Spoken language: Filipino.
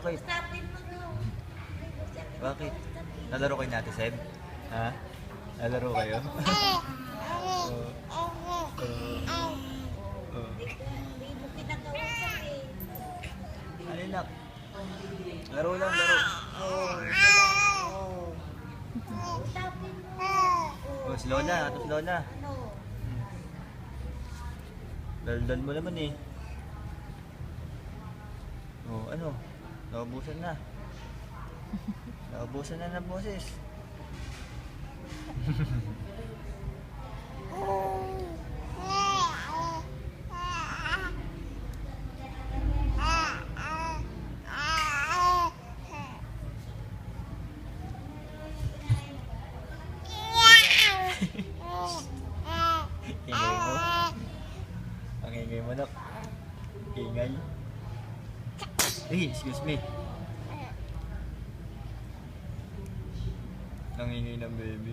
Bakit? Bakit? Nalaro kayo natin, Seb? Ha? Nalaro kayo? Ano nak? Laro lang, laro. Oh, slow na, ato slow na. Daldan mo naman eh. Oh, ano? Naubusan na. Naubusan na ng boses. Ingay mo. Ang ingay mo, nak. Ingay. Hey, excuse me. Ang ingay ng baby.